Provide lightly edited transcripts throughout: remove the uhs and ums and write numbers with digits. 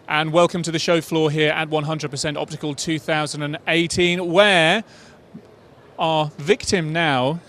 And welcome to the show floor here at 100% Optical 2018, where our victim now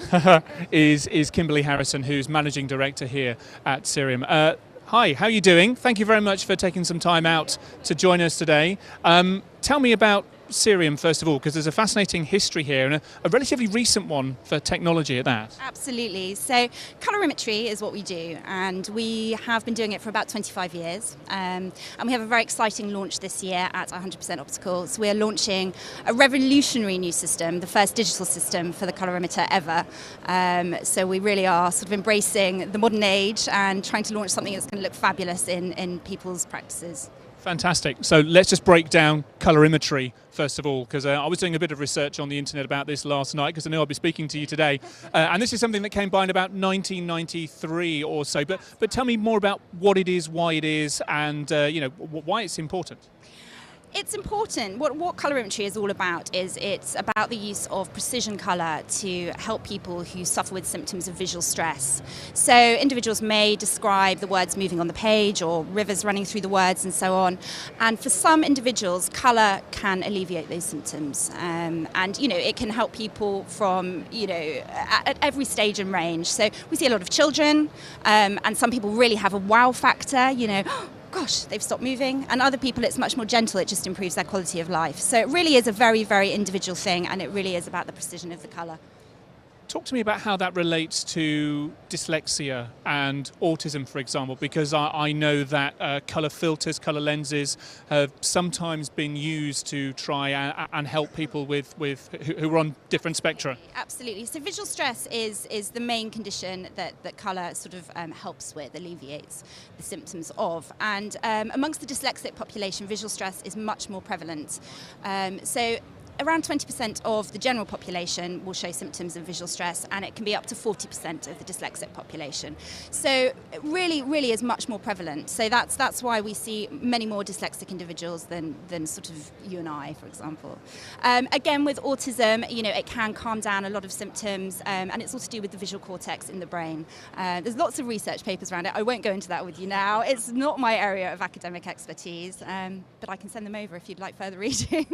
is Kimberly Harrison, who's Managing Director here at Cerium. Hi, how are you doing? Thank you very much for taking some time out to join us today. Tell me about Cerium, first of all, because there's a fascinating history here and a relatively recent one for technology at that. Absolutely. So colorimetry is what we do, and we have been doing it for about 25 years. And we have a very exciting launch this year at 100% Optical. So we're launching a revolutionary new system, the first digital system for the colorimeter ever. So we really are sort of embracing the modern age and trying to launch something that's going to look fabulous in people's practices. Fantastic. So let's just break down colorimetry first of all, because I was doing a bit of research on the internet about this last night, because I know I'll be speaking to you today. And this is something that came by in about 1993 or so. But tell me more about what it is, why it is, and why it's important. It's important. What colorimetry is all about is it's about the use of precision colour to help people who suffer with symptoms of visual stress. So individuals may describe the words moving on the page or rivers running through the words and so on. And for some individuals, colour can alleviate those symptoms. And it can help people from at every stage and range. So we see a lot of children, and some people really have a wow factor. Gosh, they've stopped moving, and other people it's much more gentle, it just improves their quality of life. So it really is a very, very individual thing, and it really is about the precision of the colour. Talk to me about how that relates to dyslexia and autism, for example, because I know that colour filters, colour lenses have sometimes been used to try and help people who are on different spectra. Absolutely. So visual stress is the main condition that colour sort of helps with, alleviates the symptoms of. And amongst the dyslexic population, visual stress is much more prevalent. So around 20% of the general population will show symptoms of visual stress, and it can be up to 40% of the dyslexic population. So it really is much more prevalent. So that's why we see many more dyslexic individuals than sort of you and I, for example. Again, with autism, it can calm down a lot of symptoms, and it's all to do with the visual cortex in the brain. There's lots of research papers around it. I won't go into that with you now. It's not my area of academic expertise, but I can send them over if you'd like further reading.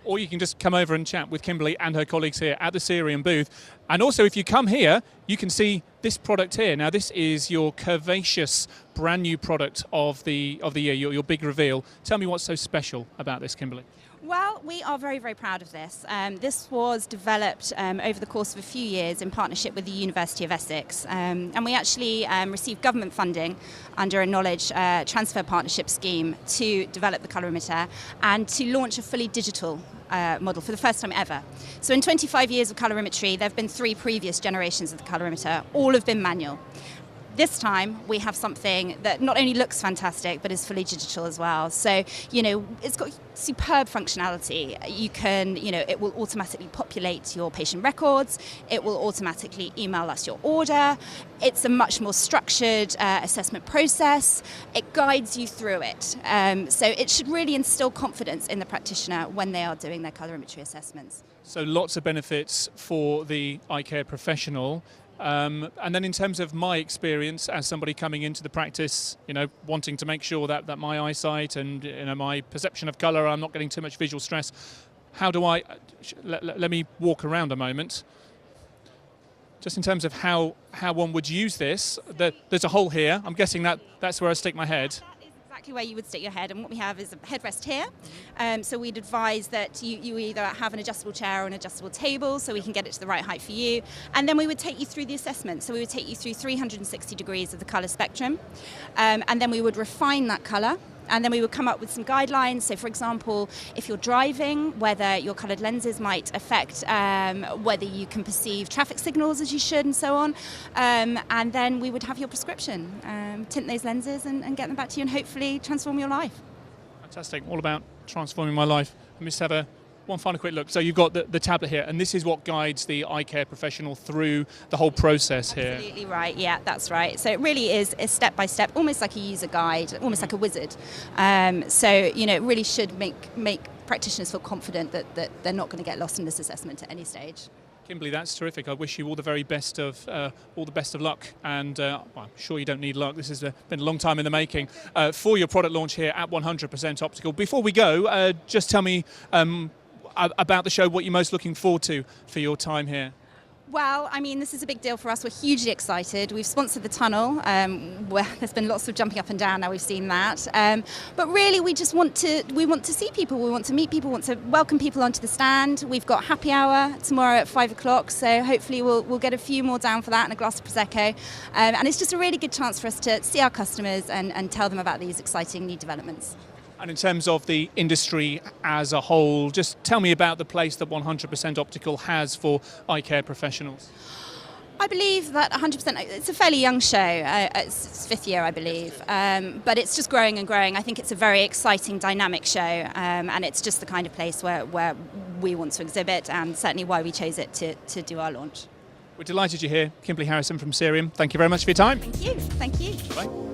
Or you can just come over and chat with Kimberly and her colleagues here at the Cerium booth. And also, if you come here, you can see this product here. Now, this is your curvaceous brand new product of the year, your big reveal. Tell me what's so special about this, Kimberly. Well, we are very, very proud of this. This was developed over the course of a few years in partnership with the University of Essex. And we actually received government funding under a knowledge transfer partnership scheme to develop the colorimeter and to launch a fully digital model for the first time ever. So in 25 years of colorimetry, there have been 3 previous generations of the colorimeter. All have been manual. This time we have something that not only looks fantastic but is fully digital as well. So it's got superb functionality. You can it will automatically populate your patient records. It will automatically email us your order. It's a much more structured assessment process. It guides you through it. So it should really instill confidence in the practitioner when they are doing their colorimetry assessments. So lots of benefits for the eye care professional. And then in terms of my experience as somebody coming into the practice, wanting to make sure that my eyesight and my perception of colour, I'm not getting too much visual stress, how do I, let me walk around a moment. Just in terms of how one would use this, there's a hole here. I'm guessing that's where I stick my head. Exactly where you would stick your head, and what we have is a headrest here. So we'd advise that you either have an adjustable chair or an adjustable table, so we can get it to the right height for you. And then we would take you through the assessment. So we would take you through 360 degrees of the colour spectrum, and then we would refine that colour. And then we would come up with some guidelines. So, for example, if you're driving, whether your coloured lenses might affect whether you can perceive traffic signals as you should and so on. And then we would have your prescription, tint those lenses and get them back to you and hopefully transform your life. Fantastic. All about transforming my life. Let me just have one final quick look. So you've got the tablet here, and this is what guides the eye care professional through the whole process here. Absolutely right, yeah, that's right. So it really is a step-by-step, almost like a user guide, almost like a wizard. So, it really should make practitioners feel confident that they're not going to get lost in this assessment at any stage. Kimberly, that's terrific. I wish you all the very best of luck, and well, I'm sure you don't need luck. This has been a long time in the making for your product launch here at 100% Optical. Before we go, just tell me about the show, what you're most looking forward to for your time here. Well, I mean, this is a big deal for us. We're hugely excited. We've sponsored the tunnel, where there's been lots of jumping up and down. Now we've seen that, but really, we just want to see people. We want to meet people. We want to welcome people onto the stand. We've got happy hour tomorrow at 5 o'clock, so hopefully we'll get a few more down for that and a glass of prosecco. And it's just a really good chance for us to see our customers and tell them about these exciting new developments. And in terms of the industry as a whole, just tell me about the place that 100% Optical has for eye care professionals. I believe that 100%, it's a fairly young show, it's its 5th year I believe, but it's just growing and growing. I think it's a very exciting, dynamic show, and it's just the kind of place where we want to exhibit, and certainly why we chose it to do our launch. We're delighted you're here. Kimberly Harrison from Cerium, thank you very much for your time. Thank you. Bye.